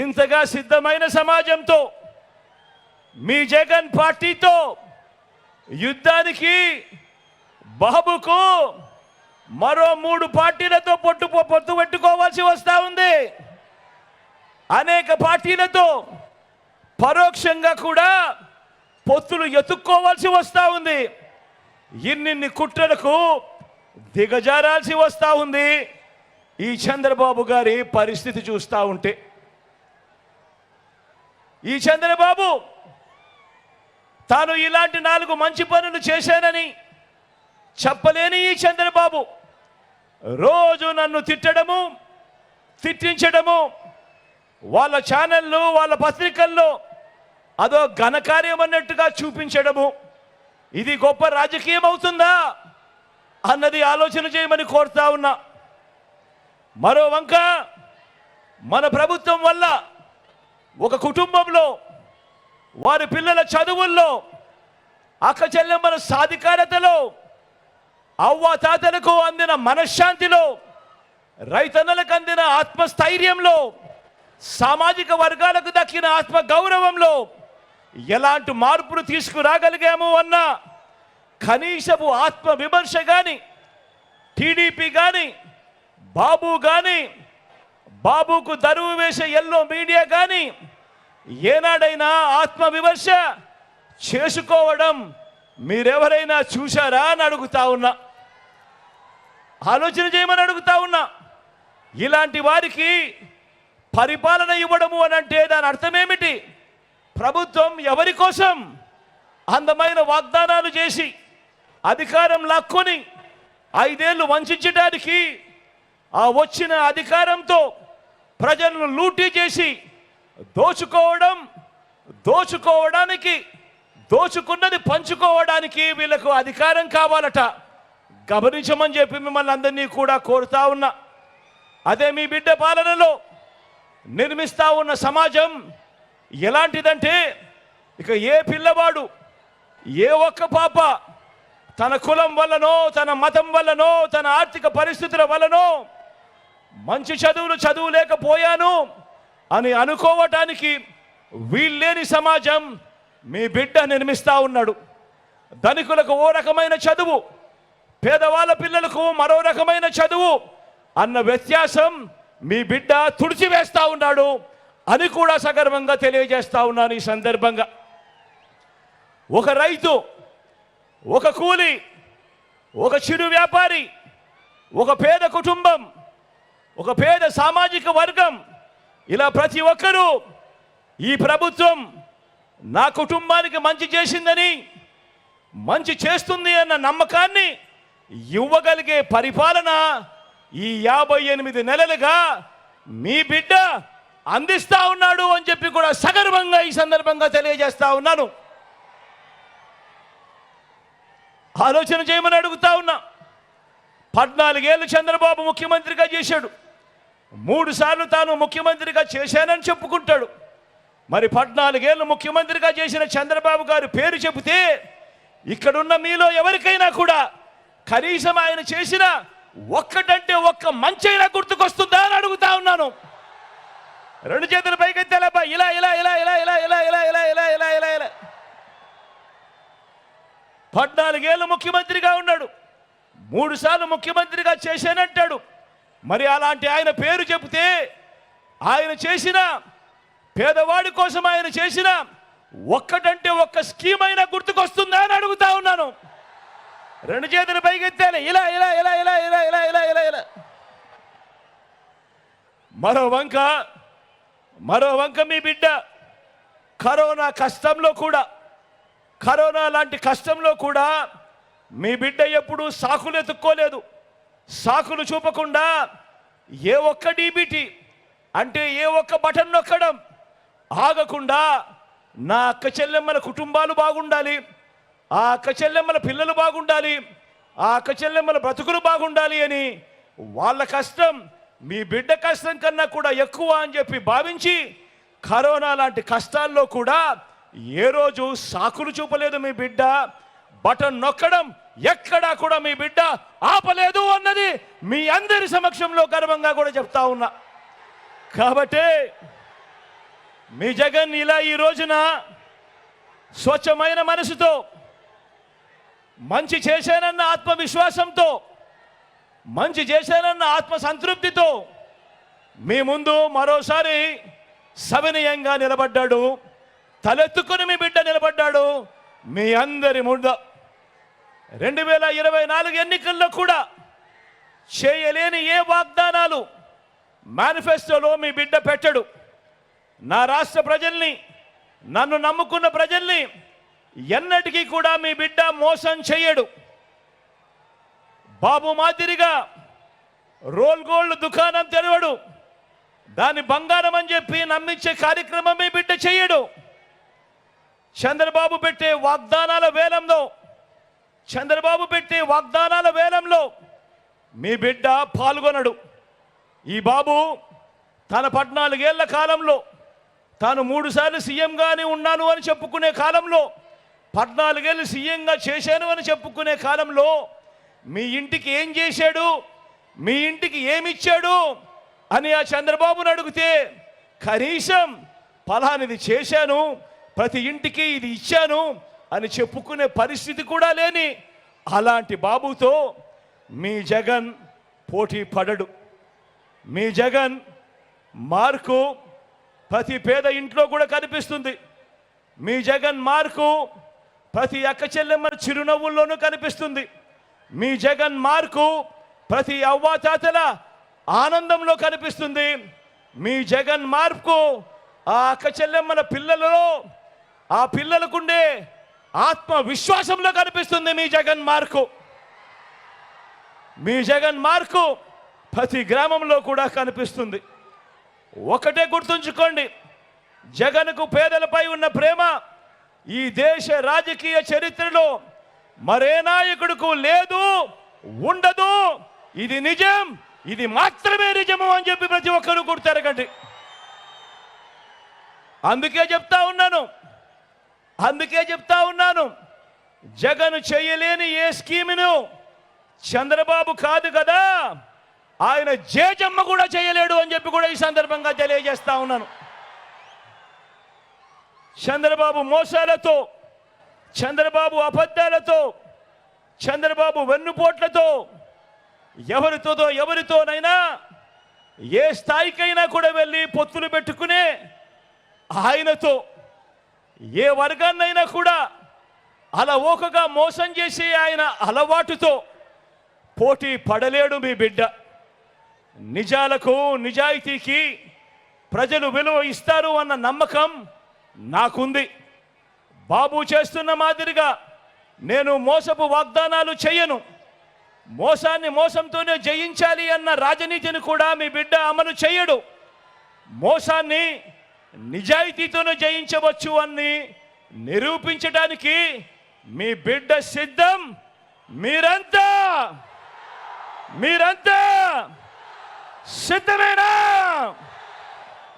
ఇంతగా సిద్ధమైన సమాజంతో మీ జగన్ పార్టీతో యుద్ధానికి బాబుకు మరో 3 పార్టీలతో పొత్తు పెట్టుకోవాల్సి వస్తూ ఉంది. అనేక పార్టీలతో పరోక్షంగా కూడా పొత్తులు ఎత్తుక్కోవాల్సి వస్తూ ఉంది. ఇన్నిన్ని కుట్రలకు దిగజారాల్సి వస్తూ ఉంది. ఈ చంద్రబాబు గారి పరిస్థితి చూస్తూ ఉంటే, ఈ చంద్రబాబు తాను ఇలాంటి 4 మంచి పనులు చేశానని చెప్పలేని ఈ చంద్రబాబు రోజు నన్ను తిట్టడము, తిట్టించడము, వాళ్ళ ఛానళ్ళు, వాళ్ళ పత్రికల్లో అదో ఘనకార్యం అన్నట్టుగా చూపించడము, ఇది గొప్ప రాజకీయం అవుతుందా అన్నది ఆలోచన చేయమని కోరుతా ఉన్నా. మరో వంక మన ప్రభుత్వం వల్ల ఒక కుటుంబంలో వారి పిల్లల చదువుల్లో, అక్క చెల్లెమ్మల సాధికారతలో, అవ్వ తాతలకు అందిన మనశ్శాంతిలో, రైతన్నలకు అందిన ఆత్మస్థైర్యంలో, సామాజిక వర్గాలకు దక్కిన ఆత్మ గౌరవంలో ఎలాంటి మార్పులు తీసుకురాగలిగాము అన్న కనీసపు ఆత్మ విమర్శ కానీ, టీడీపీ కానీ, బాబు కానీ, బాబుకు దరువు వేసే ఎల్లో మీడియా కానీ ఏనాడైనా ఆత్మ విమర్శ చేసుకోవడం మీరెవరైనా చూశారా అని అడుగుతా ఉన్నా. ఆలోచన చేయమని అడుగుతా ఉన్నా. ఇలాంటి వారికి పరిపాలన ఇవ్వడము అని అంటే దాని అర్థమేమిటి? ప్రభుత్వం ఎవరి కోసం? అందమైన వాగ్దానాలు చేసి అధికారం లాక్కొని 5 ఏళ్ళు వంచడానికి, ఆ వచ్చిన అధికారంతో ప్రజలను లూటీ చేసి దోచుకోవడానికి, దోచుకున్నది పంచుకోవడానికి వీళ్ళకు అధికారం కావాలట. గమనించమని చెప్పి మిమ్మల్ని అందరినీ కూడా కోరుతా ఉన్నా. అదే మీ బిడ్డ పాలనలో నిర్మిస్తా ఉన్న సమాజం ఎలాంటిదంటే, ఇక ఏ పిల్లవాడు, ఏ ఒక్క పాప తన కులం వల్లనో, తన మతం వల్లనో, తన ఆర్థిక పరిస్థితుల వల్లనో మంచి చదువులేకపోయాను అని అనుకోవటానికి వీల్లేని సమాజం మీ బిడ్డ నిర్మిస్తా ఉన్నాడు. ధనికులకు ఓ రకమైన చదువు, పేదవాళ్ళ పిల్లలకు మరో రకమైన చదువు అన్న వ్యత్యాసం మీ బిడ్డ తుడిచివేస్తా ఉన్నాడు అని కూడా సగర్వంగా తెలియజేస్తా ఉన్నాను. ఈ సందర్భంగా ఒక రైతు, ఒక కూలి, ఒక చిరు వ్యాపారి, ఒక పేద కుటుంబం, ఒక పేద సామాజిక వర్గం, ఇలా ప్రతి ఒక్కరూ ఈ ప్రభుత్వం నా కుటుంబానికి మంచి చేసిందని, మంచి చేస్తుంది అన్న నమ్మకాన్ని ఇవ్వగలిగే పరిపాలన ఈ 58 నెలలుగా మీ బిడ్డ అందిస్తా ఉన్నాడు అని చెప్పి కూడా సగర్వంగా ఈ సందర్భంగా తెలియజేస్తా ఉన్నాను. ఆలోచన చేయమని అడుగుతా ఉన్నా. 14 ఏళ్ళు చంద్రబాబు ముఖ్యమంత్రిగా చేశాడు. 3 సార్లు తాను ముఖ్యమంత్రిగా చేశానని చెప్పుకుంటాడు. మరి 14 ఏళ్ళు ముఖ్యమంత్రిగా చేసిన చంద్రబాబు గారి పేరు చెబితే ఇక్కడున్న మీలో ఎవరికైనా కూడా కనీసం ఆయన చేసిన ఒక్కటంటే ఒక్క మంచైనా గుర్తుకొస్తుందా అని అడుగుతా ఉన్నాను. 2 చేతుల పైకెత్తేలబ్బా, ఇలా ఇలా ఇలా ఇలా ఇలా ఇలా ఇలా ఇలా ఇలా ఇలా ఇలా ఇలా 14 ఏళ్ళు ముఖ్యమంత్రిగా ఉన్నాడు. 3 సార్లు ముఖ్యమంత్రిగా చేశానంటాడు. మరి అలాంటి ఆయన పేరు చెబితే ఆయన చేసిన, పేదవాడి కోసం ఆయన చేసిన ఒక్కటంటే ఒక్క స్కీమ్ అయినా గుర్తుకొస్తుందా అని అడుగుతా ఉన్నాను. 2 చేతుల పైకెత్తాలి, ఇలా ఇలా ఇలా ఇలా ఇలా ఇలా ఇలా ఇలా ఇలా. మరో వంక మీ బిడ్డ కరోనా లాంటి కష్టంలో కూడా మీ బిడ్డ ఎప్పుడూ సాకులు ఎత్తుక్కోలేదు. సాకులు చూపకుండా ఏ ఒక్క డీబీటీ అంటే ఏ ఒక్క బటన్ నొక్కడం ఆగకుండా నా అక్క చెల్లెమ్మల కుటుంబాలు బాగుండాలి, ఆ అక్క చెల్లెమ్మల పిల్లలు బాగుండాలి, ఆ అక్క చెల్లెమ్మల బ్రతుకులు బాగుండాలి అని వాళ్ళ కష్టం మీ బిడ్డ కష్టం కన్నా కూడా ఎక్కువ అని చెప్పి భావించి కరోనా లాంటి కష్టాల్లో కూడా ఏ రోజు సాకులు చూపలేదు మీ బిడ్డ. బటన్ నొక్కడం ఎక్కడా కూడా మీ బిడ్డ ఆపలేదు అన్నది మీ అందరి సమక్షంలో గర్వంగా కూడా చెప్తా ఉన్నా. కాబట్టి మీ జగన్ ఇలా ఈ రోజున స్వచ్ఛమైన మనసుతో, మంచి చేశానన్న ఆత్మవిశ్వాసంతో, మంచి చేశానన్న ఆత్మ సంతృప్తితో మీ ముందు మరోసారి సవినయంగా నిలబడ్డాడు. తలెత్తుకుని మీ బిడ్డ నిలబడ్డాడు మీ అందరి ముందు. 2024 ఎన్నికల్లో కూడా చేయలేని ఏ వాగ్దానాలు మేనిఫెస్టోలో మీ బిడ్డ పెట్టడు. నా రాష్ట్ర ప్రజల్ని, నన్ను నమ్ముకున్న ప్రజల్ని ఎన్నటికీ కూడా మీ బిడ్డ మోసం చేయడు. బాబు మాదిరిగా రోల్ గోల్డ్ దుకాణం తెరవడు. దాన్ని బంగారం అని చెప్పి నమ్మించే కార్యక్రమం మీ బిడ్డ చేయడు. చంద్రబాబు పెట్టే వాగ్దానాల వేలంలో మీ బిడ్డ పాల్గొనడు. ఈ బాబు తన 14 ఏళ్ల కాలంలో, తాను 3 సార్లు సీఎంగానే ఉన్నాను అని చెప్పుకునే కాలంలో, 14 ఏళ్ళు సీఎంగా చేశాను అని చెప్పుకునే కాలంలో మీ ఇంటికి ఏం చేశాడు, మీ ఇంటికి ఏమిచ్చాడు అని ఆ చంద్రబాబును అడిగితే కనీసం ఫలానిది చేశాను, ప్రతి ఇంటికి ఇది ఇచ్చాను అని చెప్పుకునే పరిస్థితి కూడా లేని అలాంటి బాబుతో మీ జగన్ పోటీ పడడు. మీ జగన్ మార్కు ప్రతి పేద ఇంట్లో కూడా కనిపిస్తుంది. మీ జగన్ మార్కు ప్రతి అక్క చెల్లెమ్మ చిరునవ్వుల్లోనూ కనిపిస్తుంది. మీ జగన్ మార్కు ప్రతి అవ్వాతాతల ఆనందంలో కనిపిస్తుంది. మీ జగన్ మార్పు ఆ అక్క చెల్లెమ్మల పిల్లలలో, ఆ పిల్లలకుండే ఆత్మవిశ్వాసంలో కనిపిస్తుంది. మీ జగన్ మార్కు ప్రతి గ్రామంలో కూడా కనిపిస్తుంది. ఒకటే గుర్తుంచుకోండి, జగన్కు పేదలపై ఉన్న ప్రేమ ఈ దేశ రాజకీయ చరిత్రలో మరే నాయకుడికి లేదు, ఉండదు. ఇది నిజం, ఇది మాత్రమే నిజము అని చెప్పి ప్రతి ఒక్కరూ గుర్తెరగండి. అందుకే చెప్తా ఉన్నాను, జగన్ చేయలేని ఏ స్కీమును చంద్రబాబు కాదు కదా, ఆయన జేజమ్మ కూడా చేయలేడు అని చెప్పి కూడా ఈ సందర్భంగా తెలియజేస్తా ఉన్నాను. చంద్రబాబు మోసాలతో, చంద్రబాబు అబద్ధాలతో, చంద్రబాబు వెన్నుపోట్లతో ఎవరితోనైనా ఏ స్థాయికైనా కూడా వెళ్ళి పొత్తులు పెట్టుకునే ఆయనతో ఏ వర్గాన్నైనా కూడా అలవోకగా మోసం చేసి ఆయన అలవాటుతో పోటీ పడలేడు మీ బిడ్డ. నిజాలకు, నిజాయితీకి ప్రజలు విలువ ఇస్తారు అన్న నమ్మకం నాకుంది. బాబు చేస్తున్న మాదిరిగా నేను మోసపు వాగ్దానాలు చేయను. మోసాన్ని మోసంతోనే జయించాలి అన్న రాజనీతిని కూడా మీ బిడ్డ అమలు చేయడు. మోసాన్ని నిజాయితీతోనే జయించవచ్చు అని నిరూపించడానికి మీ బిడ్డ సిద్ధం. మీరంతా సిద్ధమేనా?